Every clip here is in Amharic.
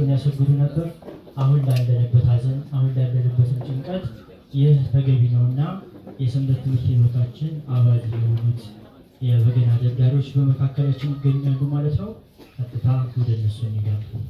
ሀዘናቸውን ያስወግዱ ነበር። አሁን ላለንበት ሀዘን፣ አሁን ላለንበትም ጭንቀት ይህ ተገቢ ነውና የሰንበት ትምህርት ቤታችን አባል የሆኑት የበገና ደርዳሪዎች በመካከላችን ይገኛሉ ማለት ነው። ቀጥታ ወደ እነሱ እንሄዳለን።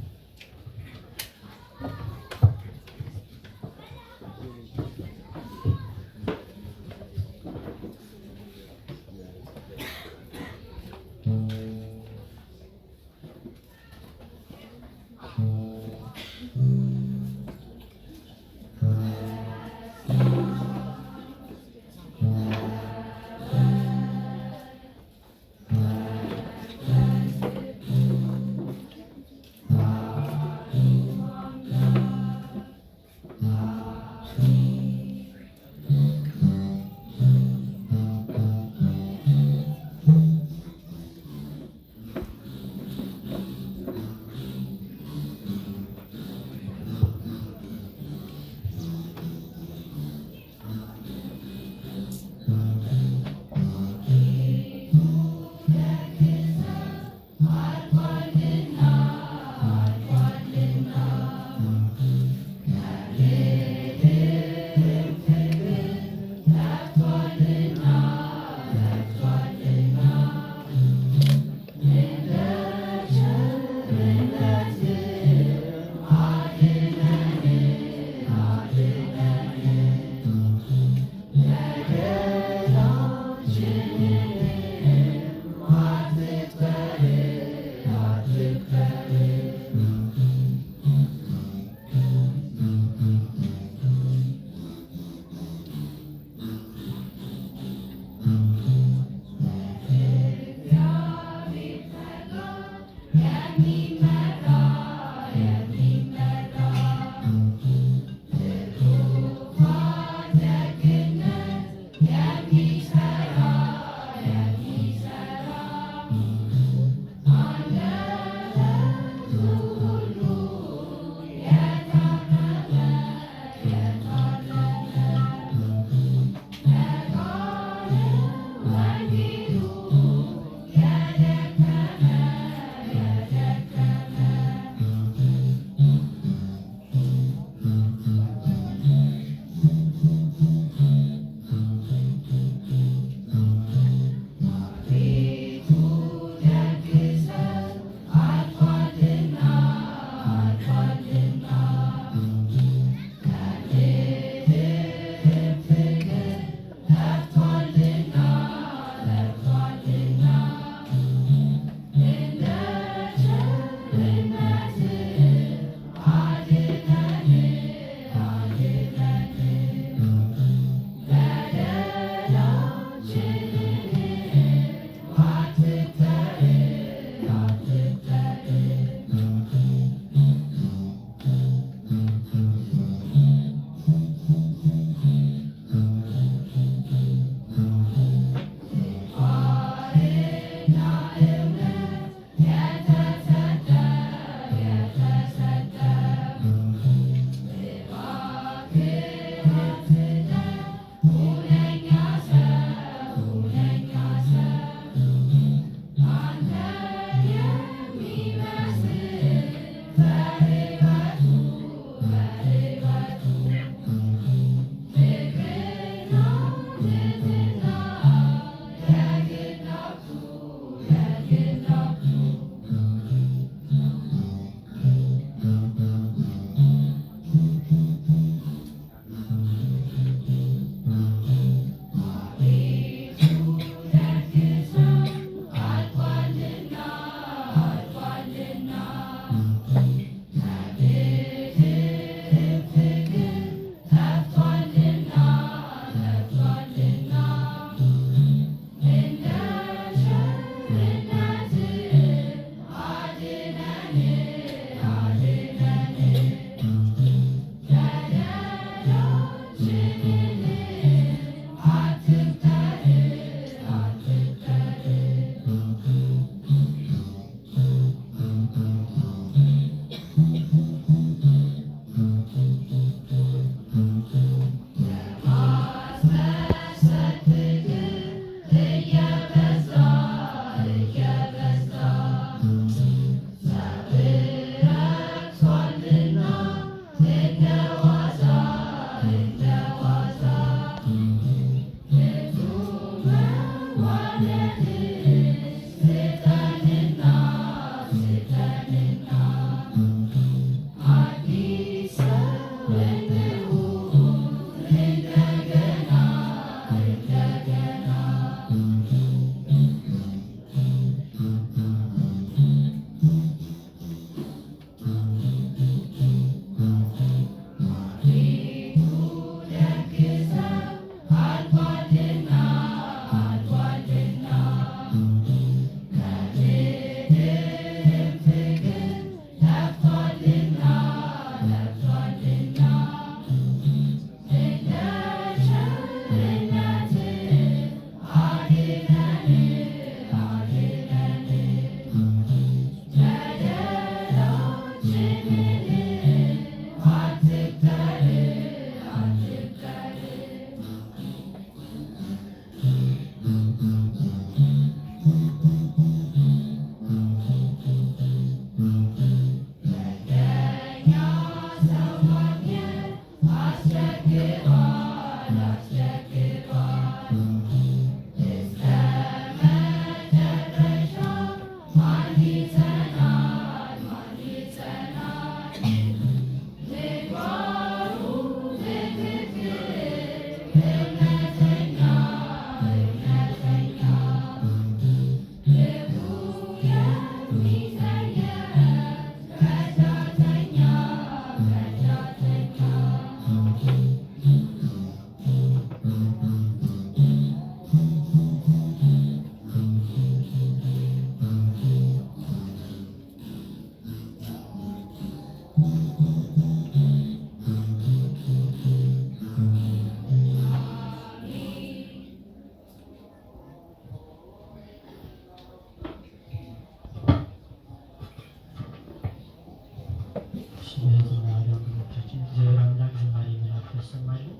እህትና ወንድሞቻችን እግዚአብሔር አምላክ ዝማሬ መላእክት ያሰማልን፣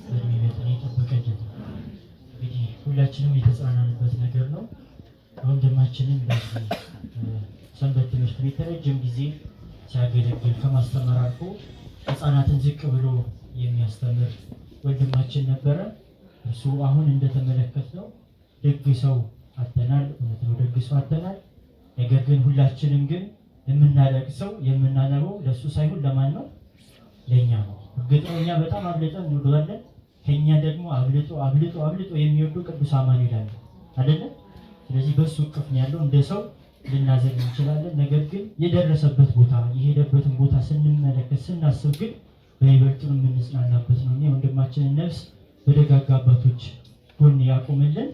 በእድሜ በጤና ይጠብቅልን። እንግዲህ ሁላችንም የተጽናናንበት ነገር ነው። ወንድማችንም በዚህ ሰንበት ትምህርት ቤት ረጅም ጊዜ ሲያገለግል ከማስተማር አልፎ ሕፃናትን ዝቅ ብሎ የሚያስተምር ወንድማችን ነበረ። እሱ አሁን እንደተመለከትነው ደግ ሰው አተናል። እውነት ነው፣ ደግ ሰው አተናል። ነገር ግን ሁላችንም ግን የምናለቅሰው የምናነበው ለእሱ ሳይሆን ለማን ነው? ለእኛ ነው። እርግጥ ነው እኛ በጣም አብልጠን እንወደዋለን። ከእኛ ደግሞ አብልጦ አብልጦ አብልጦ የሚወዱ ቅዱስ አማኑኤል አለ አይደለም? ስለዚህ በእሱ እቅፍ ነው ያለው። እንደ ሰው ልናዘን እንችላለን። ነገር ግን የደረሰበት ቦታ የሄደበትን ቦታ ስንመለከት ስናስብ ግን በይበልጡን የምንጽናናበት ነው። የወንድማችንን ነፍስ በደጋጋ አባቶች ጎን ያቆምልን።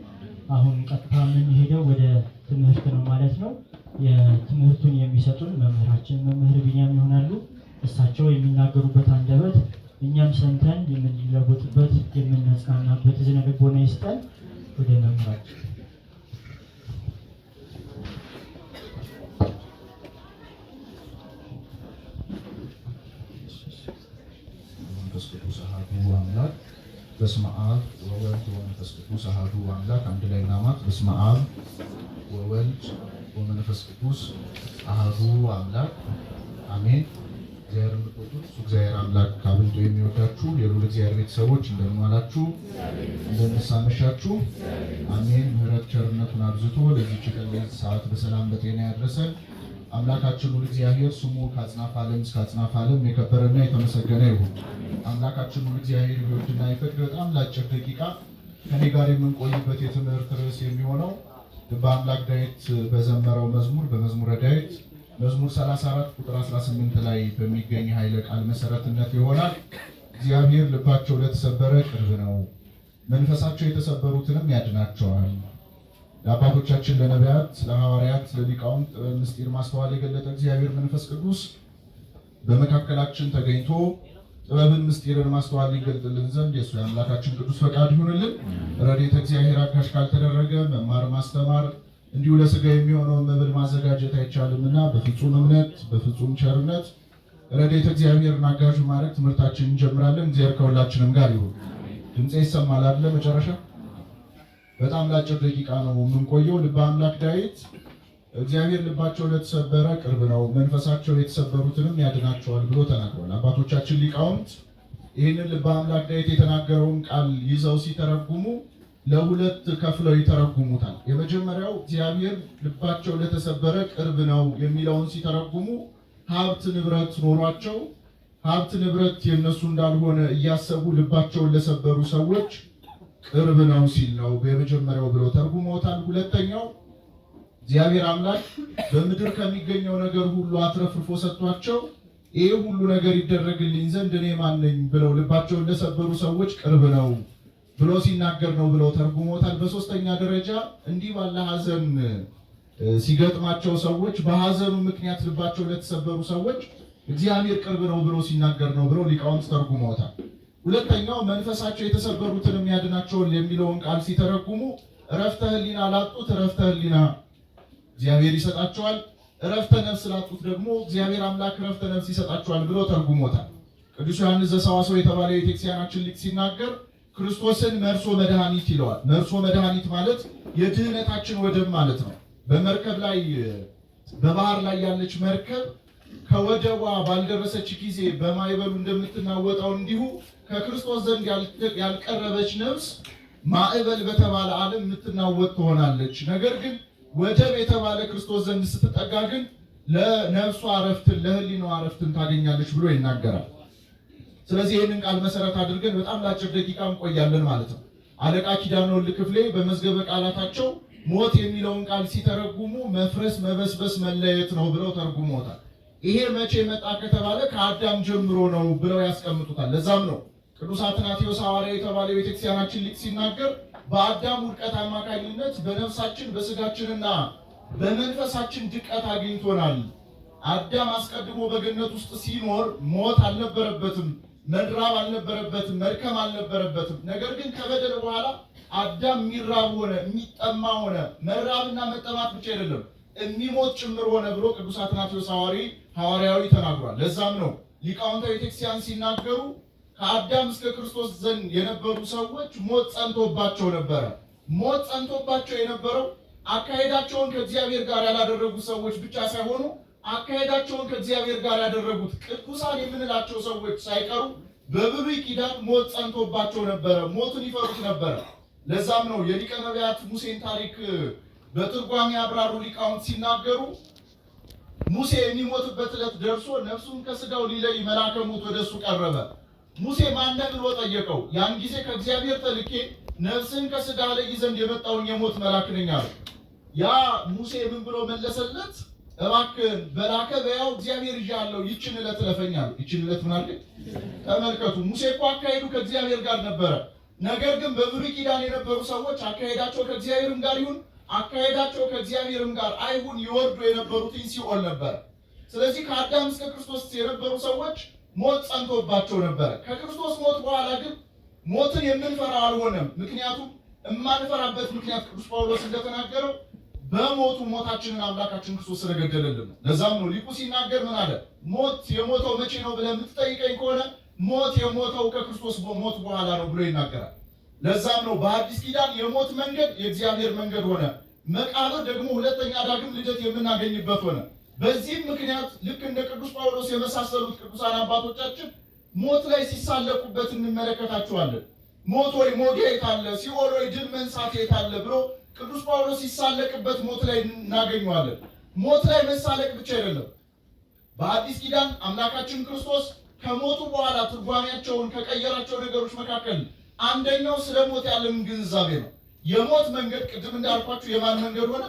አሁን ቀጥታ የምንሄደው ወደ ትምህርት ነው ማለት ነው። የትምህርቱን የሚሰጡን መምህራችን መምህር ቢንያም ይሆናሉ። እሳቸው የሚናገሩበት አንደበት እኛም ሰምተን የምንለወጥበት የምንጽናናበት እዝነ ልቦና ይስጠን። ወደ መምህራችን አምላክ በስመ አብ ወወልድ ወመንፈስ ቅዱስ አሐዱ አምላክ አንድ ላይ እናማት። በስመ አብ ወወልድ ወመንፈስ ቅዱስ አሐዱ አምላክ አሜን። እግዚአብሔር የምትወዱት እግዚአብሔር አምላክ አብልጦ የሚወዳችሁ የልዑል እግዚአብሔር ቤተሰቦች እንደምን ዋላችሁ? እንደምን አመሻችሁ? አሜን። ምሕረት ቸርነቱን አብዝቶ ለዚህች ቀን ለዚህ ሰዓት በሰላም በጤና ያደረሰን አምላካችን ልዑል እግዚአብሔር ስሙ ከአጽናፈ ዓለም እስከ አጽናፈ ዓለም የከበረና የተመሰገነ ይሁን። አምላካችን ልዑል እግዚአብሔር ቢወድና ይፈቅድ በጣም ለአጭር ደቂቃ ከኔ ጋር የምንቆይበት የትምህርት ርዕስ የሚሆነው ልበ አምላክ ዳዊት በዘመረው መዝሙር በመዝሙረ ዳዊት መዝሙር 34 ቁጥር 18 ላይ በሚገኝ ኃይለ ቃል መሰረትነት ይሆናል። እግዚአብሔር ልባቸው ለተሰበረ ቅርብ ነው፣ መንፈሳቸው የተሰበሩትንም ያድናቸዋል። ለአባቶቻችን ለነቢያት፣ ለሐዋርያት፣ ለሊቃውንት ጥበብ ምስጢር ማስተዋል የገለጠ እግዚአብሔር መንፈስ ቅዱስ በመካከላችን ተገኝቶ ጥበብን ምስጢርን ማስተዋል ሊገልጥልን ዘንድ የእሱ የአምላካችን ቅዱስ ፈቃድ ይሁንልን። ረድኤተ እግዚአብሔር አጋዥ ካልተደረገ መማር ማስተማር እንዲሁ ለሥጋ የሚሆነውን መብል ማዘጋጀት አይቻልምና በፍጹም እምነት በፍጹም ቸርነት ረድኤተ እግዚአብሔርን አጋዥ ማድረግ ትምህርታችንን እንጀምራለን። እግዚአብሔር ከሁላችንም ጋር ይሁን። ድምፄ ይሰማል አይደለ? መጨረሻ በጣም ለአጭር ደቂቃ ነው የምንቆየው። ልበ አምላክ ዳዊት እግዚአብሔር ልባቸው ለተሰበረ ቅርብ ነው፣ መንፈሳቸው የተሰበሩትንም ያድናቸዋል ብሎ ተናግሯል። አባቶቻችን ሊቃውንት ይህንን ልበ አምላክ ዳዊት የተናገረውን ቃል ይዘው ሲተረጉሙ ለሁለት ከፍለው ይተረጉሙታል። የመጀመሪያው እግዚአብሔር ልባቸው ለተሰበረ ቅርብ ነው የሚለውን ሲተረጉሙ ሀብት ንብረት ኖሯቸው ሀብት ንብረት የነሱ እንዳልሆነ እያሰቡ ልባቸውን ለሰበሩ ሰዎች ቅርብ ነው ሲል ነው በመጀመሪያው ብለው ተርጉመውታል። ሁለተኛው እግዚአብሔር አምላክ በምድር ከሚገኘው ነገር ሁሉ አትረፍርፎ ሰጥቷቸው ይሄ ሁሉ ነገር ይደረግልኝ ዘንድ እኔ ማን ነኝ ብለው ልባቸውን ለሰበሩ ሰዎች ቅርብ ነው ብሎ ሲናገር ነው ብለው ተርጉመውታል። በሶስተኛ ደረጃ እንዲህ ባለ ሐዘን ሲገጥማቸው ሰዎች በሐዘኑ ምክንያት ልባቸው ለተሰበሩ ሰዎች እግዚአብሔር ቅርብ ነው ብሎ ሲናገር ነው ብለው ሊቃውንት ተርጉመውታል። ሁለተኛው መንፈሳቸው የተሰበሩትንም ያድናቸዋል የሚለውን ቃል ሲተረጉሙ እረፍተ ሕሊና ላጡት እረፍተ ሕሊና እግዚአብሔር ይሰጣቸዋል፣ እረፍተ ነፍስ ላጡት ደግሞ እግዚአብሔር አምላክ እረፍተ ነፍስ ይሰጣቸዋል ብሎ ተርጉሞታል። ቅዱስ ዮሐንስ ዘሰዋስው የተባለ የቤተክርስቲያናችን ሊቅ ሲናገር ክርስቶስን መርሶ መድኃኒት ይለዋል። መርሶ መድኃኒት ማለት የድህነታችን ወደብ ማለት ነው። በመርከብ ላይ በባህር ላይ ያለች መርከብ ከወደቧ ባልደረሰች ጊዜ በማይበሉ እንደምትናወጠው እንዲሁ ከክርስቶስ ዘንድ ያልቀረበች ነፍስ ማዕበል በተባለ ዓለም የምትናወጥ ትሆናለች። ነገር ግን ወደብ የተባለ ክርስቶስ ዘንድ ስትጠጋ ግን ለነፍሷ ዕረፍትን ለሕሊናዋ ዕረፍትን ታገኛለች ብሎ ይናገራል። ስለዚህ ይህንን ቃል መሰረት አድርገን በጣም ለአጭር ደቂቃ እንቆያለን ማለት ነው። አለቃ ኪዳነ ወልድ ክፍሌ በመዝገበ ቃላታቸው ሞት የሚለውን ቃል ሲተረጉሙ መፍረስ፣ መበስበስ፣ መለየት ነው ብለው ተርጉሞታል። ይሄ መቼ መጣ ከተባለ ከአዳም ጀምሮ ነው ብለው ያስቀምጡታል። ለዛም ነው ቅዱስ አትናቴዎስ ሐዋርያ የተባለ የቤተክርስቲያናችን ሊቅ ሲናገር በአዳም ውድቀት አማካኝነት በነፍሳችን በስጋችንና በመንፈሳችን ድቀት አግኝቶናል። አዳም አስቀድሞ በገነት ውስጥ ሲኖር ሞት አልነበረበትም፣ መድራብ አልነበረበትም፣ መድከም አልነበረበትም። ነገር ግን ከበደል በኋላ አዳም የሚራብ ሆነ፣ የሚጠማ ሆነ። መራብና መጠማት ብቻ አይደለም የሚሞት ጭምር ሆነ ብሎ ቅዱስ አትናቴዎስ ሐዋርያ ሐዋርያዊ ተናግሯል። ለዛም ነው ሊቃውንተ ቤተክርስቲያን ሲናገሩ ከአዳም እስከ ክርስቶስ ዘንድ የነበሩ ሰዎች ሞት ጸንቶባቸው ነበረ። ሞት ጸንቶባቸው የነበረው አካሄዳቸውን ከእግዚአብሔር ጋር ያላደረጉ ሰዎች ብቻ ሳይሆኑ አካሄዳቸውን ከእግዚአብሔር ጋር ያደረጉት ቅዱሳን የምንላቸው ሰዎች ሳይቀሩ በብሉይ ኪዳን ሞት ጸንቶባቸው ነበረ። ሞትን ይፈሩት ነበረ። ለዛም ነው የሊቀ ነቢያት ሙሴን ታሪክ በትርጓሜ ያብራሩ ሊቃውንት ሲናገሩ ሙሴ የሚሞትበት ዕለት ደርሶ ነፍሱን ከስጋው ሊለይ መልአከ ሞት ወደሱ ቀረበ። ሙሴ ማነህ ብሎ ጠየቀው። ያን ጊዜ ከእግዚአብሔር ተልኬ ነፍስን ከስጋ ለይ ዘንድ የመጣውን የሞት መልአክ ነኝ አለው። ያ ሙሴ ምን ብሎ መለሰለት? እባክህን በላከ በያው እግዚአብሔር ይዣለሁ፣ ይችን ዕለት እለፈኛል። ይችን ዕለት ምን አለ? ተመልከቱ። ሙሴ እኮ አካሄዱ ከእግዚአብሔር ጋር ነበረ። ነገር ግን በብሉይ ኪዳን የነበሩ ሰዎች አካሄዳቸው ከእግዚአብሔርም ጋር ይሁን አካሄዳቸው ከእግዚአብሔርም ጋር አይሁን ይወርዱ የነበሩትን ሲኦል ነበር። ስለዚህ ከአዳም እስከ ክርስቶስ የነበሩ ሰዎች ሞት ጸንቶባቸው ነበረ። ከክርስቶስ ሞት በኋላ ግን ሞትን የምንፈራ አልሆነም። ምክንያቱም የማንፈራበት ምክንያት ቅዱስ ጳውሎስ እንደተናገረው በሞቱ ሞታችንን አምላካችን ክርስቶስ ስለገደለልን ነው። ለዛም ነው ሊቁ ሲናገር ምን አለ? ሞት የሞተው መቼ ነው ብለህ የምትጠይቀኝ ከሆነ ሞት የሞተው ከክርስቶስ ሞት በኋላ ነው ብሎ ይናገራል። ለዛም ነው በአዲስ ኪዳን የሞት መንገድ የእግዚአብሔር መንገድ ሆነ፣ መቃብር ደግሞ ሁለተኛ ዳግም ልደት የምናገኝበት ሆነ። በዚህም ምክንያት ልክ እንደ ቅዱስ ጳውሎስ የመሳሰሉት ቅዱሳን አባቶቻችን ሞት ላይ ሲሳለቁበት እንመለከታቸዋለን። ሞት ወይ ሞጊያ የት አለ? ሲኦል ወይ ድል መንሳት የት አለ? ብሎ ቅዱስ ጳውሎስ ሲሳለቅበት ሞት ላይ እናገኘዋለን። ሞት ላይ መሳለቅ ብቻ አይደለም። በአዲስ ኪዳን አምላካችን ክርስቶስ ከሞቱ በኋላ ትርጓሜያቸውን ከቀየራቸው ነገሮች መካከል አንደኛው ስለ ሞት ያለን ግንዛቤ ነው። የሞት መንገድ ቅድም እንዳልኳችሁ የማን መንገድ ሆነ?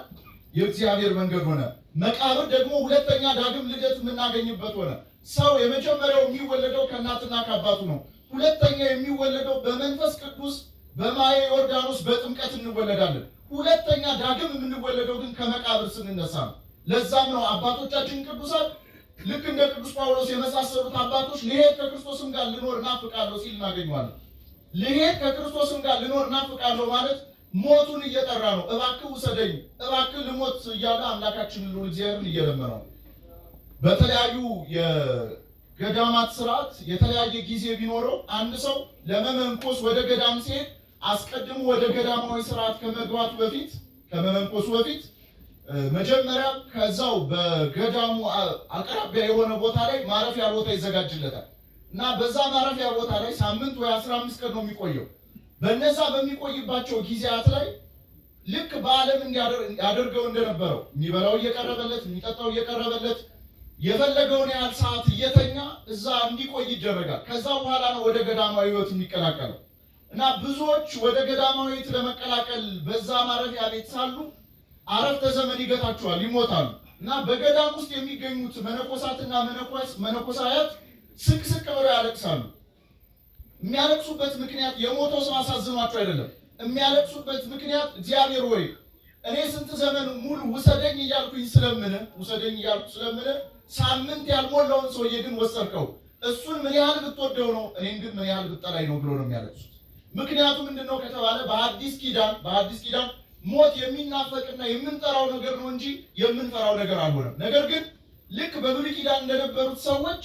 የእግዚአብሔር መንገድ ሆነ። መቃብር ደግሞ ሁለተኛ ዳግም ልደት የምናገኝበት ሆነ። ሰው የመጀመሪያው የሚወለደው ከእናትና ከአባቱ ነው። ሁለተኛ የሚወለደው በመንፈስ ቅዱስ በማየ ዮርዳኖስ በጥምቀት እንወለዳለን። ሁለተኛ ዳግም የምንወለደው ግን ከመቃብር ስንነሳ ነው። ለዛም ነው አባቶቻችን ቅዱሳን ልክ እንደ ቅዱስ ጳውሎስ የመሳሰሉት አባቶች ልሄድ ከክርስቶስም ጋር ልኖር እናፍቃለሁ ሲል እናገኘዋለን። ልሄድ ከክርስቶስም ጋር ልኖር እናፍቃለሁ ማለት ሞቱን እየጠራ ነው። እባክህ ውሰደኝ፣ እባክህ ልሞት እያለ አምላካችን ልዑል እግዚአብሔርን እየለመነው። በተለያዩ የገዳማት ስርዓት የተለያየ ጊዜ ቢኖረው አንድ ሰው ለመመንኮስ ወደ ገዳም ሲሄድ አስቀድሞ ወደ ገዳማዊ ስርዓት ከመግባቱ በፊት ከመመንኮሱ በፊት መጀመሪያ ከዛው በገዳሙ አቅራቢያ የሆነ ቦታ ላይ ማረፊያ ቦታ ይዘጋጅለታል እና በዛ ማረፊያ ቦታ ላይ ሳምንት ወይ 15 ቀን ነው የሚቆየው። በነዛ በሚቆይባቸው ጊዜያት ላይ ልክ በዓለም እንዲያደርገው እንደነበረው የሚበላው እየቀረበለት የሚጠጣው እየቀረበለት የፈለገውን ያህል ሰዓት እየተኛ እዛ እንዲቆይ ይደረጋል። ከዛ በኋላ ነው ወደ ገዳማዊ ሕይወት የሚቀላቀለው እና ብዙዎች ወደ ገዳማዊ ሕይወት ለመቀላቀል በዛ ማረፊያ ቤት ሳሉ አረፍተ ዘመን ይገታቸዋል፣ ይሞታሉ። እና በገዳም ውስጥ የሚገኙት መነኮሳትና መነኮሳያት ስቅስቅ ብለው ያለቅሳሉ። የሚያለቅሱበት ምክንያት የሞተው ሰው አሳዝኗቸው አይደለም። የሚያለቅሱበት ምክንያት እግዚአብሔር ሆይ እኔ ስንት ዘመን ሙሉ ውሰደኝ እያልኩኝ ስለምን ሳምንት ያልሞላውን ሰውዬ ግን ወሰድከው። እሱን ምን ያህል ብትወደው ነው እኔን ግን ምን ያህል ብትጠላኝ ነው ብሎ ነው የሚያለቅሱት። ምክንያቱ ምንድነው ከተባለ በአዲስ ኪዳን ሞት የሚናፈቅና የምንጠራው ነገር ነው እንጂ የምንፈራው ነገር አልሆነም። ነገር ግን ልክ በብሉይ ኪዳን እንደነበሩት ሰዎች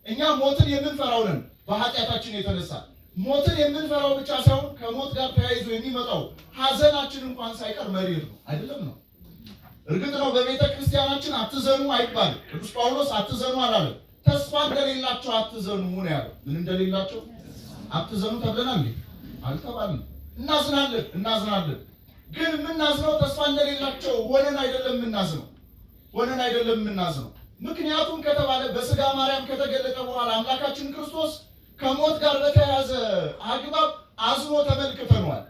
እኛ ሞትን የምንፈራው ነን። በኃጢአታችን የተነሳ ሞትን የምንፈራው ብቻ ሳይሆን ከሞት ጋር ተያይዞ የሚመጣው ሐዘናችን እንኳን ሳይቀር መሪር ነው። አይደለም ነው? እርግጥ ነው በቤተ ክርስቲያናችን አትዘኑ አይባልም። ቅዱስ ጳውሎስ አትዘኑ አላለም። ተስፋ እንደሌላቸው አትዘኑ ነው ያለው። ምን እንደሌላቸው አትዘኑ ተብለናል እንዴ? አልተባልንም። እናዝናለን። ግን የምናዝነው ተስፋ እንደሌላቸው ሆነን አይደለም የምናዝነው። ምክንያቱም ከተባለ በስጋ ማርያም ከተገለጠ በኋላ አምላካችን ክርስቶስ ከሞት ጋር በተያያዘ አግባብ አዝኖ ተመልክተነዋል።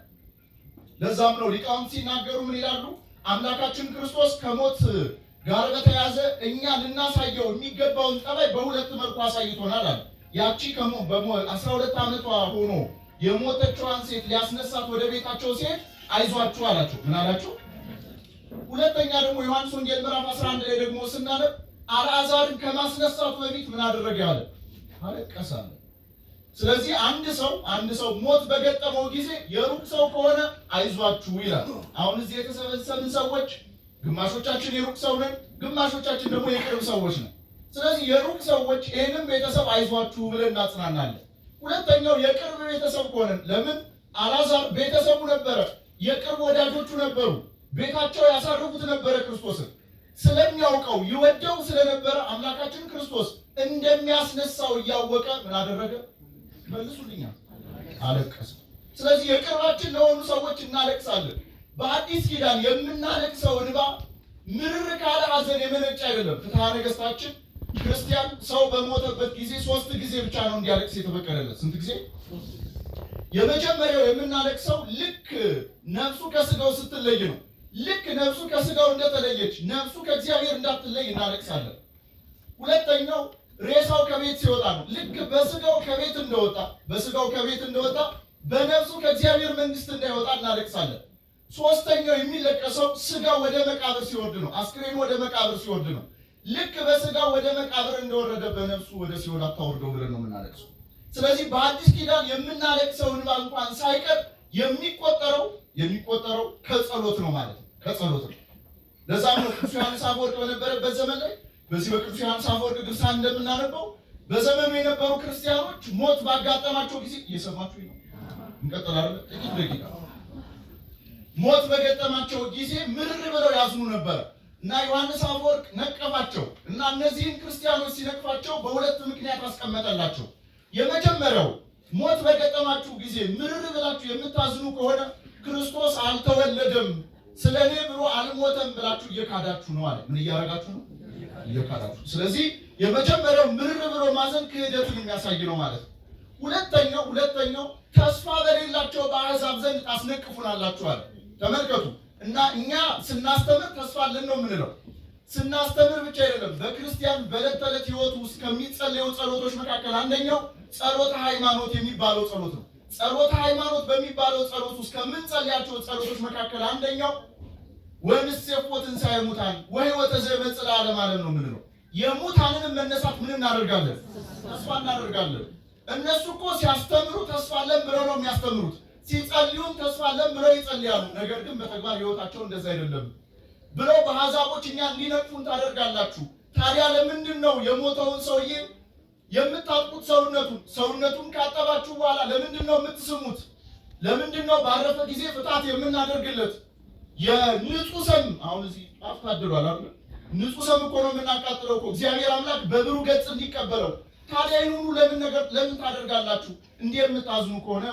ለዛም ነው ሊቃውንት ሲናገሩ ምን ይላሉ? አምላካችን ክርስቶስ ከሞት ጋር በተያያዘ እኛ ልናሳየው የሚገባውን ጠባይ በሁለት መልኩ አሳይቶናል አለ። ያቺ በ12 ዓመቷ ሆኖ የሞተችዋን ሴት ሊያስነሳት ወደ ቤታቸው ሲሄድ አይዟችሁ አላቸው። ምን አላቸው? ሁለተኛ ደግሞ ዮሐንስ ወንጌል ምዕራፍ 11 ላይ ደግሞ ስናነብ አልዓዛርን ከማስነሳቱ በፊት ምን አደረገ አለ? አለቀሰ። ስለዚህ አንድ ሰው ሞት በገጠመው ጊዜ የሩቅ ሰው ከሆነ አይዟችሁ ይላል። አሁን እዚህ የተሰበሰብን ሰዎች ግማሾቻችን የሩቅ ሰው ነን፣ ግማሾቻችን ደግሞ የቅርብ ሰዎች ነን። ስለዚህ የሩቅ ሰዎች ይህንም ቤተሰብ አይዟችሁ ብለን እናጽናናለን። ሁለተኛው የቅርብ ቤተሰብ ከሆነን ለምን አልዓዛር ቤተሰቡ ነበረ፣ የቅርብ ወዳጆቹ ነበሩ፣ ቤታቸው ያሳርፉት ነበረ። ክርስቶስን ስለሚያውቀው ይወደው ስለነበረ አምላካችን ክርስቶስ እንደሚያስነሳው እያወቀ ምን አደረገ? መልሱልኛ፣ አለቀሰ። ስለዚህ የቅርባችን ለሆኑ ሰዎች እናለቅሳለን። በአዲስ ኪዳን የምናለቅሰው እንባ ምርር ካለ ሐዘን የመነጨ አይደለም። ፍትሐ ነገሥታችን ክርስቲያን ሰው በሞተበት ጊዜ 3 ጊዜ ብቻ ነው እንዲያለቅስ የተፈቀደለት። ስንት ጊዜ? የመጀመሪያው የምናለቅሰው ልክ ነፍሱ ከስጋው ስትለይ ነው። ልክ ነፍሱ ከስጋው እንደተለየች ነፍሱ ከእግዚአብሔር እንዳትለይ እናለቅሳለን። ሁለተኛው ሬሳው ከቤት ሲወጣ ነው። ልክ በስጋው ከቤት እንደወጣ በነፍሱ ከእግዚአብሔር መንግስት እንዳይወጣ እናለቅሳለን። ሶስተኛው የሚለቀሰው ስጋው ወደ መቃብር ሲወርድ ነው። አስክሬኑ ወደ መቃብር ሲወርድ ነው። ልክ በስጋው ወደ መቃብር እንደወረደ በነፍሱ ወደ ሲኦል አታወርደው ብለን ነው የምናለቅሰው። ስለዚህ በአዲስ ኪዳን የምናለቅሰው እንባ እንኳን ሳይቀር የሚቆጠረው ከጸሎት ነው ማለት ነው። ከጸሎት ነው። ለዛም ነው ቅዱስ ዮሐንስ አፈወርቅ በነበረበት ዘመን ላይ በዚህ በቅዱስ ዮሐንስ አፈወርቅ ድርሳን እንደምናነበው በዘመኑ የነበሩ ክርስቲያኖች ሞት ባጋጠማቸው ጊዜ እየሰማችሁ ነው። እንቀጥላለን። ጥቂት ደቂቃ ሞት በገጠማቸው ጊዜ ምርር ብለው ያዝኑ ነበር እና ዮሐንስ አፈወርቅ ነቀፋቸው እና እነዚህን ክርስቲያኖች ሲነቅፋቸው በሁለት ምክንያት አስቀመጠላቸው። የመጀመሪያው ሞት በገጠማችሁ ጊዜ ምርር ብላችሁ የምታዝኑ ከሆነ ክርስቶስ አልተወለደም፣ ስለኔ ብሎ አልሞተም ብላችሁ እየካዳችሁ ነው አለ። ምን እያደረጋችሁ ነው? እየካዳችሁ። ስለዚህ የመጀመሪያው ምርር ብሎ ማዘን ክህደትን የሚያሳይ ነው ማለት ነው። ሁለተኛው ተስፋ በሌላቸው በአሕዛብ ዘንድ ታስነቅፉናላችሁ አለ። ተመልከቱ እና እኛ ስናስተምር ተስፋ አለን ነው የምንለው። ስናስተምር ብቻ አይደለም፣ በክርስቲያን በዕለት ተዕለት ሕይወት ውስጥ ከሚጸለዩ ጸሎቶች መካከል አንደኛው ጸሎተ ሃይማኖት የሚባለው ጸሎት ነው። ጸሎተ ሃይማኖት በሚባለው ጸሎት ውስጥ ከምንጸልያቸው ጸሎቶች መካከል አንደኛው ወንሴፎ ትንሣኤ ሙታን ወሕይወተ ዘበጽልዓ ለዓለም ዓለም ነው የምንለው። የሙታንንም መነሳት ምን እናደርጋለን? ተስፋ እናደርጋለን። እነሱ እኮ ሲያስተምሩ ተስፋ አለን ብለው ነው የሚያስተምሩት። ሲጸልዩም ተስፋ አለን ብለው ይጸልያሉ። ነገር ግን በተግባር ሕይወታቸው እንደዛ አይደለም ብለው በአሕዛቦች እኛ እንዲነቅፉን ታደርጋላችሁ። ታዲያ ለምንድን ነው የሞተውን ሰውዬ የምታጥቁት? ሰውነቱን ካጠባችሁ በኋላ ለምንድን ነው የምትስሙት? ለምንድን ነው ባረፈ ጊዜ ፍታት የምናደርግለት? የንጹህ ሰም አሁን እዚህ ጣፍ ታድሏል አይደል? ንጹህ ሰም እኮ ነው የምናቃጥለው እኮ እግዚአብሔር አምላክ በብሩህ ገጽ እንዲቀበለው። ታዲያ ይህን ሁሉ ለምን ታደርጋላችሁ? እንዲህ የምታዝኑ ከሆነ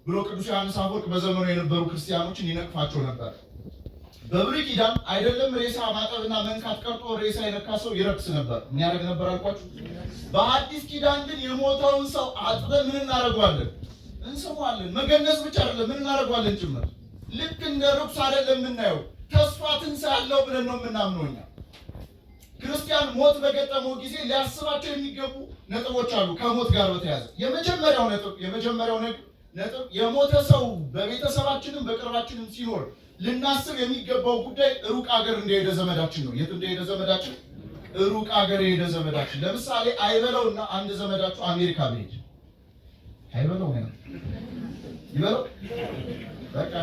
ብሎ ቅዱስ ዮሐንስ አፈወርቅ በዘመኑ የነበሩ ክርስቲያኖችን ይነቅፋቸው ነበር። በብሉይ ኪዳን አይደለም ሬሳ ማጠብና መንካት ቀርቶ ሬሳ የነካ ሰው ይረክስ ነበር። ምን ያደርግ ነበር አልኳችሁ? በአዲስ ኪዳን ግን የሞተውን ሰው አጥበን ምን እናደርገዋለን? እንስመዋለን። መገነዝ ብቻ አይደለም፣ ምን እናደርገዋለን ጭምር። ልክ እንደ ርኩስ አይደለም የምናየው፣ ተስፋ ትንሣኤ አለው ብለን ነው የምናምነው እኛ። ክርስቲያን ሞት በገጠመው ጊዜ ሊያስባቸው የሚገቡ ነጥቦች አሉ። ከሞት ጋር በተያያዘ የመጀመሪያው ነጥብ የሞተ ሰው በቤተሰባችንም በቅርባችንም ሲኖር ልናስብ የሚገባው ጉዳይ ሩቅ አገር እንደሄደ ዘመዳችን ነው። የት እንደሄደ ዘመዳችን? ሩቅ አገር የሄደ ዘመዳችን። ለምሳሌ አይበለውና አንድ ዘመዳችሁ አሜሪካ ብሄድ አይበለው ነው ይበለው፣ በቃ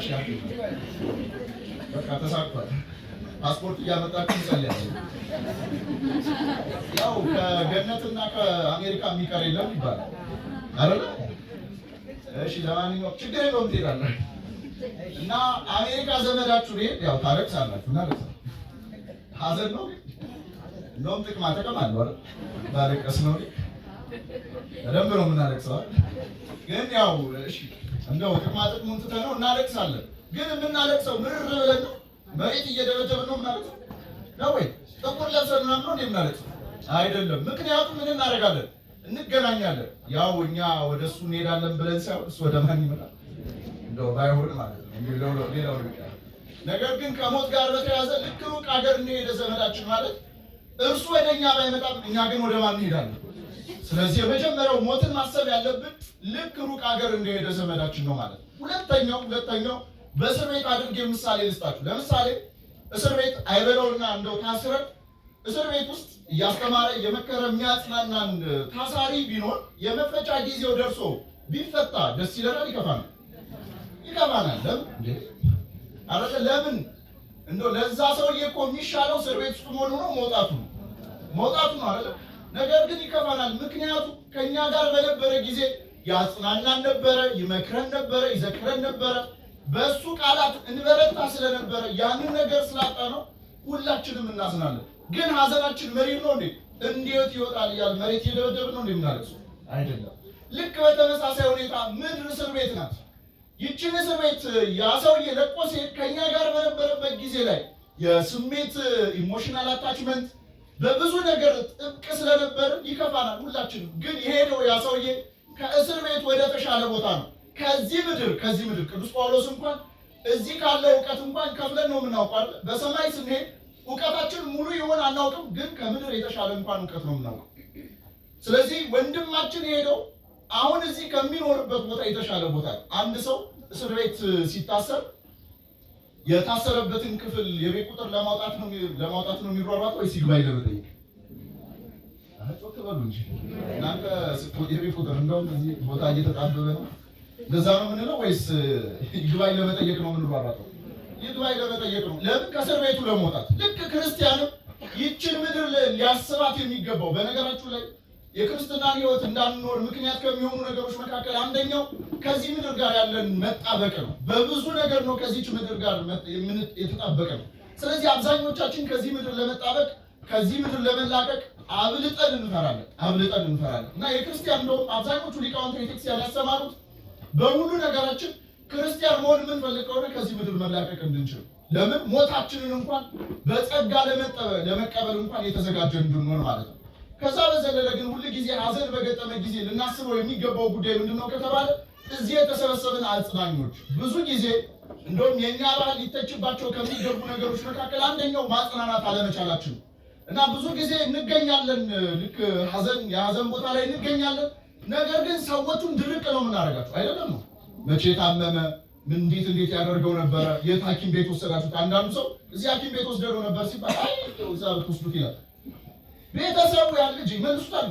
በቃ ተሳክቷል። ፓስፖርት እያመጣችሁ ይጸልያል። ያው ከገነትና ከአሜሪካ የሚቀር የለም ይባላል አይደል? እሺ ለማንኛውም ችግር የለውም ትሄዳለህ እና አሜሪካ ዘመዳችሁ ቤት ያው ታለቅሳላችሁ እና ሀዘን ነው። እንደውም ጥቅማ ጥቅም አለው አይደል? ባለቀስ ነው በደንብ ነው የምናለቅሰው። ግን ያው እሺ እንደው ጥቅማ ጥቅሙን ትተን ነው እናለቅሳለን። ግን የምናለቅሰው ምርር ብለን ነው፣ መሬት እየደበደብን ነው የምናለቅሰው ነው ወይ? ጥቁር ለብሰን ምናምን ነው የምናለቅሰው አይደለም። ምክንያቱም ምን እናደርጋለን? እንገናኛለን። ያው እኛ ወደ እሱ እንሄዳለን ብለን ሳይሆን እሱ ወደ ማን ይመጣል? እንደው ባይሆን ማለት ነው ሌላው ይመጣል። ነገር ግን ከሞት ጋር በተያያዘ ልክ ሩቅ ሀገር እንደሄደ ዘመዳችን ማለት እርሱ ወደ እኛ ባይመጣም እኛ ግን ወደ ማን እንሄዳለን? ስለዚህ የመጀመሪያው ሞትን ማሰብ ያለብን ልክ ሩቅ ሀገር እንደሄደ ዘመዳችን ነው ማለት ነው። ሁለተኛው በእስር ቤት አድርጌ ምሳሌ ልስጣችሁ። ለምሳሌ እስር ቤት አይበለውና እንደው ታስረን እስር ቤት ውስጥ እያስተማረ እየመከረ የሚያጽናናን ታሳሪ ቢኖር የመፈቻ ጊዜው ደርሶ ቢፈታ ደስ ይለናል? ይከፋናል? ለምን? እንደው ለዛ ሰውዬ እኮ የሚሻለው እስር ቤት ውስጥ መሆኑ ነው መውጣቱ ነው። መውጣቱ ነው አይደል? ነገር ግን ይከፋናል። ምክንያቱም ከኛ ጋር በነበረ ጊዜ ያጽናናን ነበረ፣ ይመክረን ነበረ፣ ይዘክረን ነበረ። በሱ ቃላት እንበረታ ስለነበረ ያንን ነገር ስላጣ ነው ሁላችንም እናዝናለን። ግን ሀዘናችን መሪር ነው እንዴ? እንዴት ይወጣል እያል መሬት የደበደብን ነው እንደምናለቅሱ አይደለም። ልክ በተመሳሳይ ሁኔታ ምድር እስር ቤት ናት። ይችን እስር ቤት ያ ሰውዬ ለቆ ሲሄድ ከኛ ጋር በነበረበት ጊዜ ላይ የስሜት ኢሞሽናል አታችመንት በብዙ ነገር ጥብቅ ስለነበር ይከፋናል ሁላችንም። ግን የሄደው ያ ሰውዬ ከእስር ቤት ወደ ተሻለ ቦታ ነው። ከዚህ ምድር ቅዱስ ጳውሎስ እንኳን እዚህ ካለው እውቀት እንኳን ከፍለን ነው የምናውቀው። በሰማይ ስንሄድ እውቀታችን ሙሉ ይሆን አናውቅም፣ ግን ከምድር የተሻለ እንኳን እውቀት ነው የምናውቀው። ስለዚህ ወንድማችን ሄደው አሁን እዚህ ከሚኖርበት ቦታ የተሻለ ቦታ። አንድ ሰው እስር ቤት ሲታሰር የታሰረበትን ክፍል የቤት ቁጥር ለማውጣት ነው የሚሯሯጠው ወይስ ይግባኝ ለመጠየቅ? ጮክ በሉ እንጂ እናንተ የቤት ቁጥር እንደውም እዚህ ቦታ እየተጣበበ ነው ለዛ ነው የምንለው ወይስ ይግባኝ ለመጠየቅ ነው የምንሯሯጠው? ይግባኝ ለመጠየቅ ነው። ለምን? ከእስር ቤቱ ለመውጣት። ልክ ክርስቲያንም ይችን ምድር ሊያስባት የሚገባው በነገራችሁ ላይ የክርስትናን ሕይወት እንዳንኖር ምክንያት ከሚሆኑ ነገሮች መካከል አንደኛው ከዚህ ምድር ጋር ያለን መጣበቅ ነው። በብዙ ነገር ነው ከዚች ምድር ጋር የተጣበቀ ነው። ስለዚህ አብዛኞቻችን ከዚህ ምድር ለመጣበቅ ከዚህ ምድር ለመላቀቅ አብልጠን እንፈራለን እና የክርስቲያን እንደውም አብዛኞቹ ሊቃውንተ ቤተክርስቲያን ያስተማሩት በሁሉ ነገራችን ክርስቲያን መሆን የምንፈልግ ከሆነ ከዚህ ምድር መላቀቅ እንድንችል፣ ለምን ሞታችንን እንኳን በጸጋ ለመቀበል እንኳን የተዘጋጀን እንድንሆን ማለት ነው። ከዛ በዘለለ ግን ሁሉ ጊዜ ሀዘን በገጠመ ጊዜ ልናስበው የሚገባው ጉዳይ ምንድነው ከተባለ እዚህ የተሰበሰብን አጽናኞች ብዙ ጊዜ እንደውም የኛ ባህል ሊተችባቸው ከሚገቡ ነገሮች መካከል አንደኛው ማጽናናት አለመቻላችን እና ብዙ ጊዜ እንገኛለን፣ ልክ የሀዘን ቦታ ላይ እንገኛለን። ነገር ግን ሰዎቹን ድርቅ ነው የምናደርጋቸው አይደለም ነው። መቼ ታመመ፣ እንዴት ያደርገው ነበረ፣ የት ሐኪም ቤት ወሰዳችሁት? አንዳንዱ ሰው እዚህ ሐኪም ቤት ወስደው ነበር ሲባል አይ እዛ ብትወስዱት ይላል። ቤተሰቡ ያን ልጅ ይመልሱታል።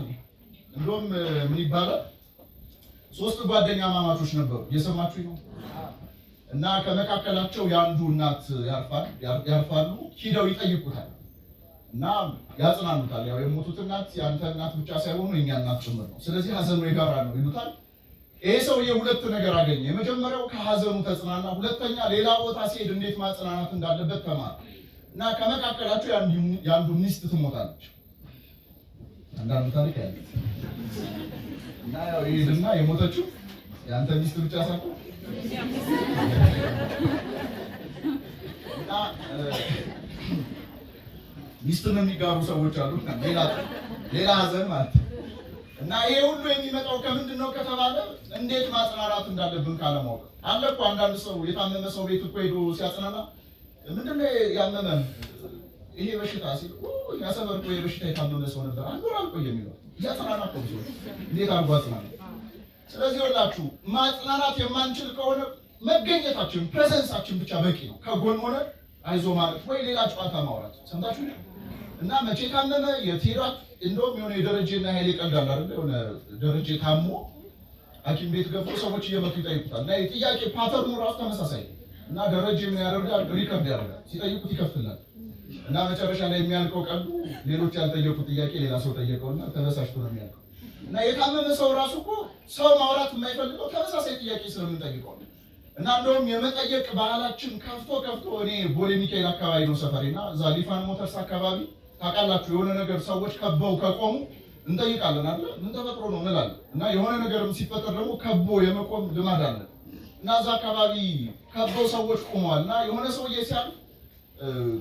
እንደውም ምን ይባላል፣ 3 ጓደኛ ማማቾች ነበሩ። እየሰማችሁ ነው። እና ከመካከላቸው የአንዱ እናት ያርፋሉ። ሂደው ይጠይቁታል እና ያጽናኑታል። ያው የሞቱት እናት የአንተ እናት ብቻ ሳይሆኑ የኛ እናት ጭምር ነው፣ ስለዚህ ሀዘኑ የጋራ ነው ይሉታል። ይሄ ሰውዬ ሁለት ነገር አገኘ። የመጀመሪያው ከሀዘኑ ተጽናና፣ ሁለተኛ ሌላ ቦታ ሲሄድ እንዴት ማጽናናት እንዳለበት ተማረ። እና ከመካከላቸው የአንዱ ሚስት ትሞታለች። አንዳንዱ ታሪክ ያለ እና ያው ይሄድና የሞተችው የአንተ ሚስት ብቻ ሳይሆን እና ሚስትን የሚጋሩ ሰዎች አሉ። ሌላ ሀዘን ማለት እና ይሄ ሁሉ የሚመጣው ከምንድን ነው ከተባለ እንዴት ማጽናናት እንዳለብን ካለማወቅ አለ እኮ። አንዳንድ ሰው የታመመ ሰው ቤት እኮ ሄዶ ሲያጽናና ምንድን ነው ያመመን ይሄ በሽታ ሲል ያሰበር እኮ የበሽታ የታመመ ሰው ነበር አንዱ አልቆየ የሚለው ያጽናና እኮ ሰው እንዴት አድርጎ አጽናና። ስለዚህ ወላችሁ ማጽናናት የማንችል ከሆነ መገኘታችን ፕሬዘንሳችን ብቻ በቂ ነው። ከጎን ሆነ አይዞ ማለት ወይ ሌላ ጨዋታ ማውራት ሰምታችሁ እና መቼ ታመመ የቴራት እንደውም የሆነ የደረጀና ኃይሌ ቀልዳል አይደል? የሆነ ደረጀ ታሞ ሐኪም ቤት ገብቶ ሰዎች እየመጡ ይጠይቁታል እና የጥያቄ ፓተርኑ ራሱ ተመሳሳይ እና ደረጀ ምን ያደርጋል? ሪከርድ ያደርጋል። ሲጠይቁት ይከፍትላል እና መጨረሻ ላይ የሚያልቀው ቀልዱ ሌሎች ያልጠየቁት ጥያቄ ሌላ ሰው ጠየቀውና ተበሳጭቶ ነው የሚያልቀው። እና የታመመ ሰው ራሱ እኮ ሰው ማውራት የማይፈልገው ተመሳሳይ ጥያቄ ስለምንጠይቀው እና እንደውም የመጠየቅ ባህላችን ከፍቶ እኔ ቦሌ ሚካኤል አካባቢ ነው ሰፈሬና እዛ ሊፋን ሞተርስ አካባቢ ታውቃላችሁ፣ የሆነ ነገር ሰዎች ከበው ከቆሙ እንጠይቃለን አይደል? ምን ተፈጥሮ ነው እንላለን። እና የሆነ ነገርም ሲፈጠር ደግሞ ከቦ የመቆም ልማድ አለ እና እዛ አካባቢ ከበው ሰዎች ቆመዋል እና የሆነ ሰውዬ ሲያልፍ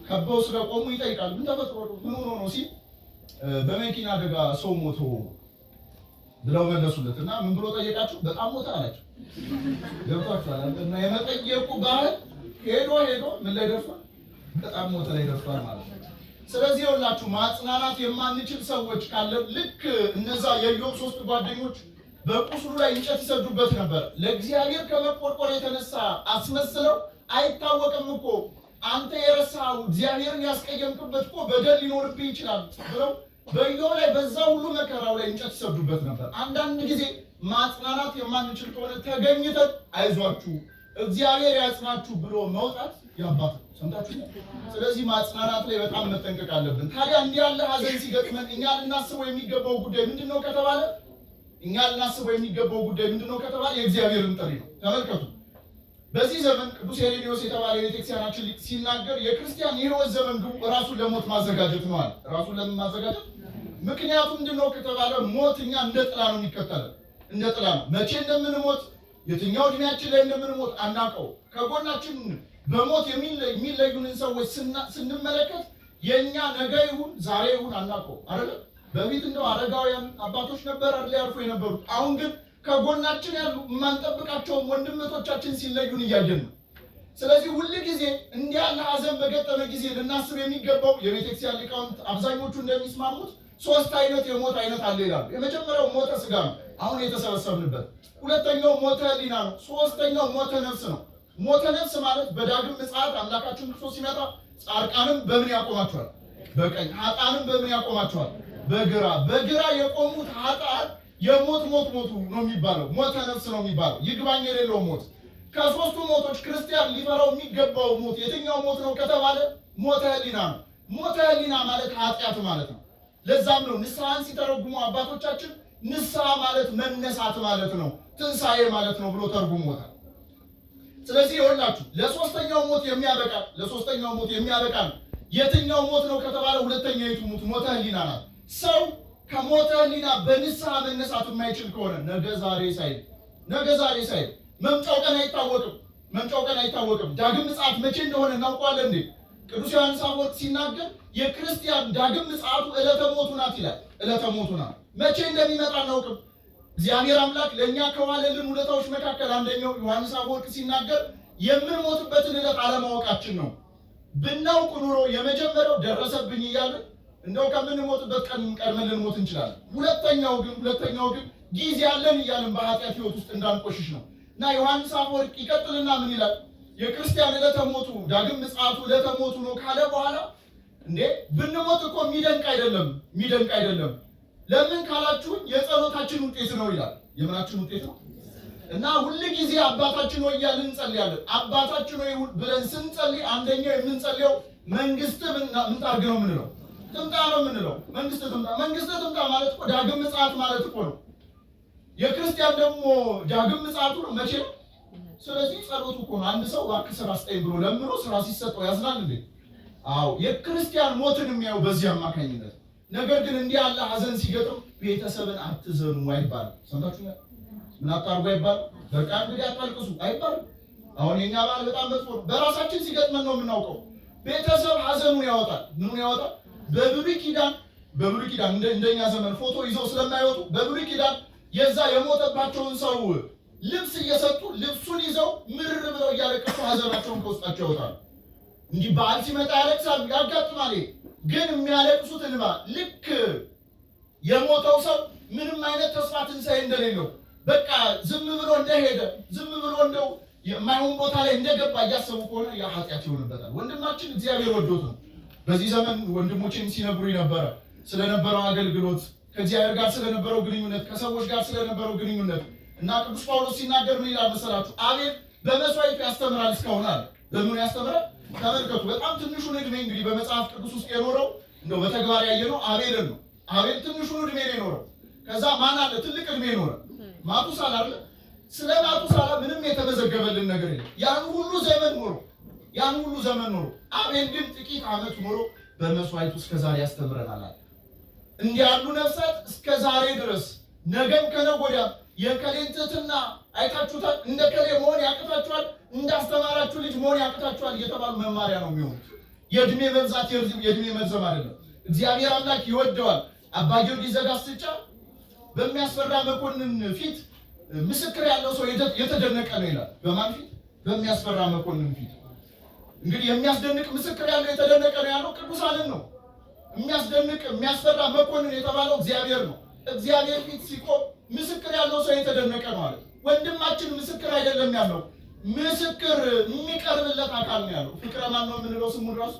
ከበው ስለቆሙ ይጠይቃል። ምን ተፈጥሮ ነው ምን ሆኖ ነው ሲል በመኪና አደጋ ሰው ሞቶ ብለው መለሱለት እና ምን ብሎ ጠየቃቸው? በጣም ሞተ አላቸው። ገብቷችኋል? እና የመጠየቁ ባህል ሄዶ ምን ላይ ደርሷል? በጣም ሞተ ላይ ደርሷል ማለት ነው። ስለዚህ ሁላችሁ ማጽናናት የማንችል ሰዎች ካለ ልክ እነዛ የኢዮብ 3 ጓደኞች በቁስሉ ላይ እንጨት ይሰዱበት ነበር። ለእግዚአብሔር ከመቆርቆር የተነሳ አስመስለው አይታወቅም እኮ አንተ የረሳው እግዚአብሔርን ያስቀየምክበት እኮ በደል ሊኖርብህ ይችላል ብለው በኢዮብ ላይ በዛ ሁሉ መከራው ላይ እንጨት ይሰዱበት ነበር። አንዳንድ ጊዜ ማጽናናት የማንችል ከሆነ ተገኝተን አይዟችሁ እግዚአብሔር ያጽናችሁ ብሎ መውጣት ያባት ሰምታችሁ። ስለዚህ ማጽናናት ላይ በጣም መጠንቀቅ አለብን። ታዲያ እንዲህ ያለ ሐዘን ሲገጥመን እኛ ልናስበው የሚገባው ጉዳይ ምንድነው ከተባለ የእግዚአብሔርን ጥሪ ነው። ተመልከቱ። በዚህ ዘመን ቅዱስ ሄሬኔዎስ የተባለ የቤተክርስቲያናችን ሊቅ ሲናገር የክርስቲያን የሕይወት ዘመን ግቡ ራሱን ለሞት ማዘጋጀት ነው አለ። ራሱን ለምን ማዘጋጀት? ምክንያቱም ምንድነው ከተባለ ሞት እኛ እንደ ጥላ ነው የሚከተለው። እንደ ጥላ ነው። መቼ እንደምንሞት የትኛው እድሜያችን ላይ እንደምንሞት አናውቀው። ከጎናችን በሞት የሚለዩንን ሰዎች ስንመለከት የኛ ነገ ይሁን ዛሬ ይሁን አናውቀው አይደል? በፊት እንደው አረጋውያን አባቶች ነበር አይደል ያርፉ የነበሩት። አሁን ግን ከጎናችን ያሉ የማንጠብቃቸውን ወንድሞቻችን ሲለዩን እያየን ነው። ስለዚህ ሁል ጊዜ እንዲህ ያለ ሐዘን በገጠመ ጊዜ ልናስብ የሚገባው የቤተክርስቲያን ሊቃውንት አብዛኞቹ እንደሚስማሙት 3 አይነት የሞት አይነት አለ ይላሉ። የመጀመሪያው ሞተ ስጋ ነው፣ አሁን የተሰበሰብንበት። ሁለተኛው ሞተ ሕሊና ነው። ሶስተኛው ሞተ ነፍስ ነው። ሞተ ነፍስ ማለት በዳግም ምጽአት አምላካችን ክርስቶስ ሲመጣ ጻድቃንም በምን ያቆማቸዋል? በቀኝ። ኃጥአንም በምን ያቆማቸዋል? በግራ። በግራ የቆሙት ኃጥአን የሞት ሞቱ ነው የሚባለው፣ ሞተ ነፍስ ነው የሚባለው፣ ይግባኝ የሌለው ሞት። ከሶስቱ ሞቶች ክርስቲያን ሊፈራው የሚገባው ሞት የትኛው ሞት ነው ከተባለ ሞተ ሕሊና ነው። ሞተ ሕሊና ማለት ኃጢአት ማለት ነው። ለዛም ነው ንስሐን ሲተረጉሙ አባቶቻችን ንስሐ ማለት መነሳት ማለት ነው፣ ትንሣኤ ማለት ነው ብሎ ተርጉሞታል። ስለዚህ ይኸውላችሁ ለሶስተኛው ሞት የሚያበቃ የትኛው ሞት ነው ከተባለ ሁለተኛይቱ ሞት ሞተ ሕሊና ናት። ሰው ከሞተ ሕሊና በንስሐ መነሳት የማይችል ከሆነ ነገ ዛሬ ሳይል መምጫው ቀን አይታወቅም። ዳግም ምጽአት መቼ እንደሆነ እናውቀዋለን እንዴ? ቅዱስ ዮሐንስ አፈወርቅ ሲናገር የክርስቲያን ዳግም ምጽአቱ ዕለተ ሞቱ ናት ይላል። ዕለተ ሞቱ ናት። መቼ እንደሚመጣ አናውቅም። እግዚአብሔር አምላክ ለእኛ ከዋለልን ውለታዎች መካከል አንደኛው ዮሐንስ አፈወርቅ ሲናገር የምንሞትበትን ዕለት አለማወቃችን ነው። ብናውቅ ኑሮ የመጀመሪያው ደረሰብኝ እያለን እንደው ከምንሞትበት ቀን ቀድመን ልንሞት እንችላለን። ሁለተኛው ግን ጊዜ ያለን እያለን በኃጢአት ሕይወት ውስጥ እንዳንቆሽሽ ነው። እና ዮሐንስ አፈወርቅ ይቀጥልና ምን ይላል? የክርስቲያን ዕለተ ሞቱ ዳግም ምጽአቱ ዕለተ ሞቱ ነው ካለ በኋላ እንዴ ብንሞት እኮ የሚደንቅ አይደለም። ለምን ካላችሁን የጸሎታችን ውጤት ነው ይላል። የምናችን ውጤት ነው። እና ሁል ጊዜ አባታችን ሆይ እያልን እንጸልያለን። አባታችን ሆይ ብለን ስንጸልይ አንደኛው የምንጸልየው መንግስት ምን ታርግ ነው የምንለው? ትምጣ ነው የምንለው። መንግስት ትምጣ ማለት እኮ ዳግም ምጽአት ማለት እኮ ነው። የክርስቲያን ደግሞ ዳግም ምጽአቱ ነው መቼ ነው? ስለዚህ ጸሎቱ እኮ ነው። አንድ ሰው እባክህ ስራ ስጠኝ ብሎ ለምኖ ስራ ሲሰጠው ያዝናል እንዴ? አዎ የክርስቲያን ሞትን የሚያየው በዚህ አማካኝነት። ነገር ግን እንዲህ ያለ ሐዘን ሲገጥም ቤተሰብን አትዘኑ አይባልም። ሰምታችሁ ምን አታርጉ አይባልም። በቃ እንግዲህ አታልቅሱ አይባልም። አሁን የኛ ባል በጣም መጥፎ ነው። በራሳችን ሲገጥመን ነው የምናውቀው። ቤተሰብ ሐዘኑን ያወጣል። ምኑን ያወጣል? በብሉይ ኪዳን እንደኛ ዘመን ፎቶ ይዘው ስለማይወጡ በብሉይ ኪዳን የዛ የሞተባቸውን ሰው ልብስ እየሰጡ ልብሱን ይዘው ምርር ብለው እያለቀሱ ሐዘናቸውን ከውስጣቸው ያወጣሉ። እንዲህ በዓል ሲመጣ ያለቅሳሉ፣ ያጋጥማል። ግን የሚያለቅሱት እንባ ልክ የሞተው ሰው ምንም አይነት ተስፋ ትንሣኤ እንደሌለው በቃ ዝም ብሎ እንደሄደ ዝም ብሎ እንደው የማይሆን ቦታ ላይ እንደገባ እያሰቡ ከሆነ ያ ኃጢአት ይሆንበታል። ወንድማችን እግዚአብሔር ወዶት ነው። በዚህ ዘመን ወንድሞችን ሲነግሩኝ ነበረ ስለነበረው አገልግሎት፣ ከእግዚአብሔር ጋር ስለነበረው ግንኙነት፣ ከሰዎች ጋር ስለነበረው ግንኙነት እና ቅዱስ ጳውሎስ ሲናገር ምን ይላል መሰላችሁ? አቤል በመስዋዕቱ ያስተምራል እስካሁን አለ። በምን ያስተምራል? ተመልከቱ። በጣም ትንሹን ዕድሜ እንግዲህ በመጽሐፍ ቅዱስ ውስጥ የኖረው እንደው በተግባር ያየነው አቤልን ነው። አቤል ትንሹን ዕድሜ ነው የኖረው። ከዛ ማን አለ ትልቅ ዕድሜ ኖረ? ማቱሳላ አለ። ስለ ማቱሳላ ምንም የተመዘገበልን ነገር የለም። ያን ሁሉ ዘመን ኖሮ አቤል ግን ጥቂት ዓመት ኖሮ በመስዋዕቱ እስከዛሬ ያስተምረናል አለ። እንዲህ ያሉ ነፍሳት እስከዛሬ ድረስ ነገም ከነገ ወዲያ የከሌን ትሕትና አይታችሁታል። እንደ ከሌ መሆን ያቅታችኋል፣ እንዳስተማራችሁ ልጅ መሆን ያቅታችኋል እየተባሉ መማሪያ ነው የሚሆኑት። የእድሜ መብዛት የእድሜ መርዘም አይደለም። እግዚአብሔር አምላክ ይወደዋል። አባ ጊዮርጊስ ዘጋስጫ በሚያስፈራ መኮንን ፊት ምስክር ያለው ሰው የተደነቀ ነው ይላል። በማን ፊት? በሚያስፈራ መኮንን ፊት። እንግዲህ የሚያስደንቅ ምስክር ያለው የተደነቀ ነው ያለው ቅዱሳንን ነው። የሚያስደንቅ የሚያስፈራ መኮንን የተባለው እግዚአብሔር ነው። እግዚአብሔር ፊት ሲቆም ምስክር ያለው ሰው የተደነቀ ነው አለ። ወንድማችን ምስክር አይደለም ያለው፣ ምስክር የሚቀርብለት አካል ነው ያለው። ፍቅረ ማን ነው የምንለው? ስሙን ራሱ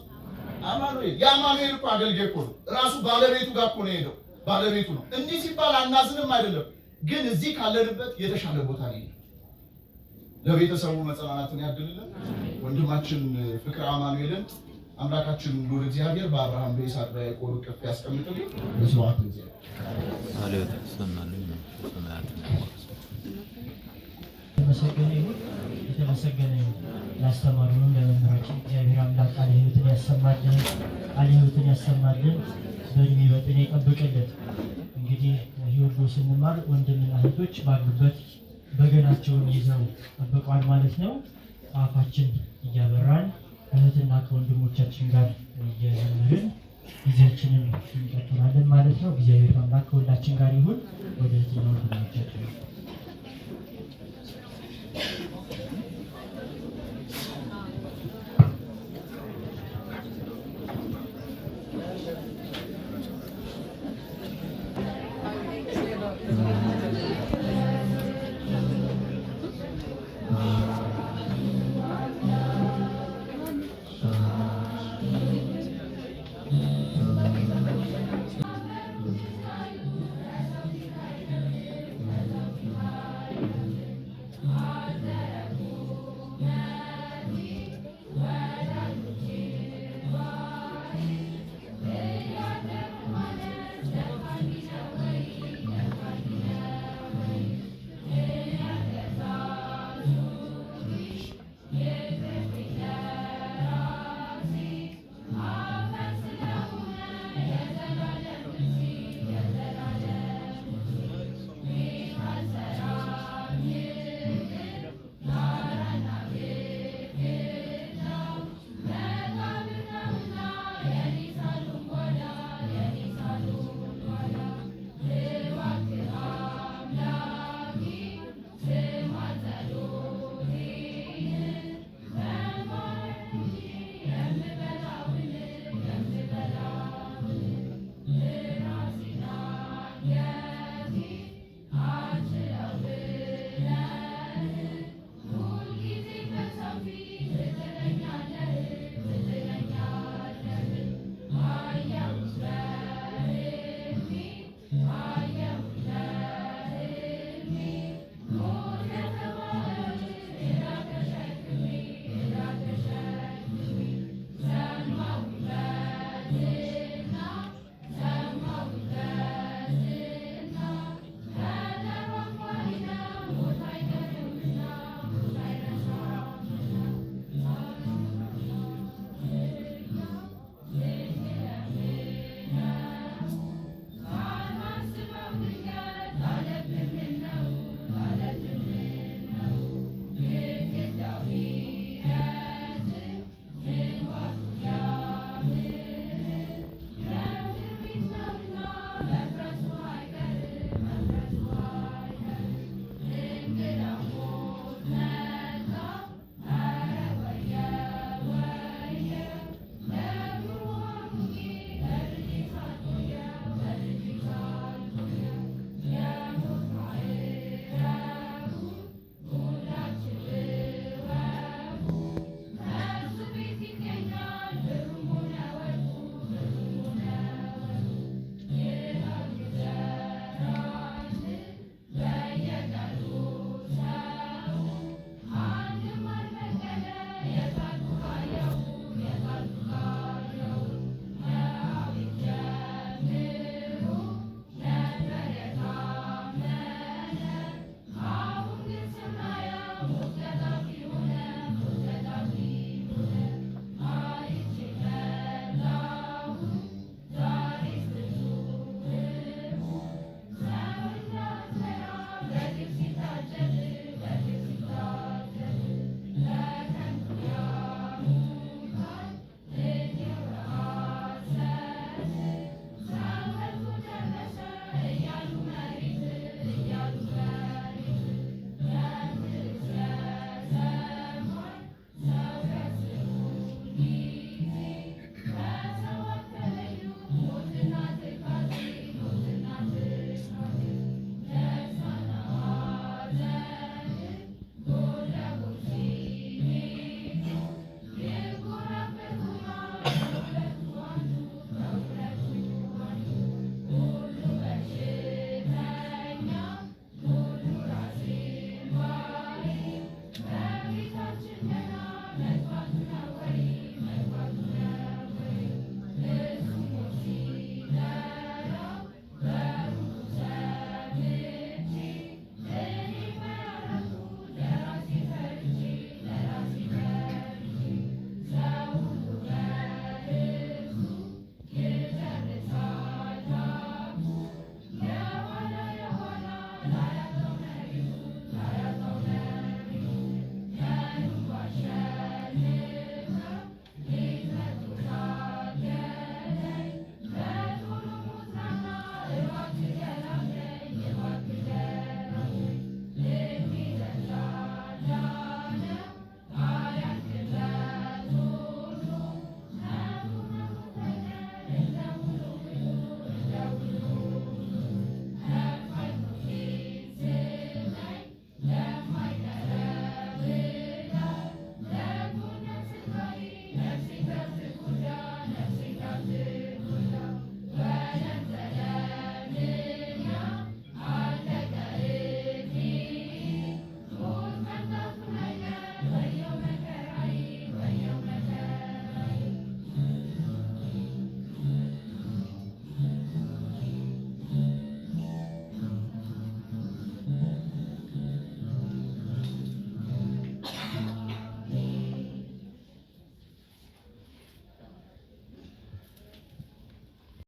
አማኑኤል። የአማኑኤል እኮ አገልጋይ እኮ ነው። ራሱ ባለቤቱ ጋር እኮ ነው የሄደው። ባለቤቱ ነው። እንዲህ ሲባል አናዝንም አይደለም፣ ግን እዚህ ካለንበት የተሻለ ቦታ ላይ ለቤተሰቡ መጽናናትን ያድልልን። ወንድማችን ፍቅረ አማኑኤልን አምላካችን ሉል እግዚአብሔር በአብርሃም በይስሐቅ በያዕቆብ እቅፍ ያስቀምጥልን። ስብሐት ለእግዚአብሔር። የተመሰገነ ይሁን የተመሰገነ ይሁን። ላስተማሩንም ለመምህራችን እግዚአብሔር አምላክ ቃለ ሕይወትን ያሰማልን፣ ቃለ ሕይወትን ያሰማልን፣ በእድሜ በጤና ይጠብቅልን። እንግዲህ ይህ ሁሉ ስንማር ወንድምና እህቶች ባሉበት በገናቸውን ይዘው ጠብቀዋል ማለት ነው። አፋችን እያበራን ከእህትና ከወንድሞቻችን ጋር እየዘመርን ጊዜያችንን እንቀጥላለን ማለት ነው። እግዚአብሔር አምላክ ከሁላችን ጋር ይሁን። ወደ እህትና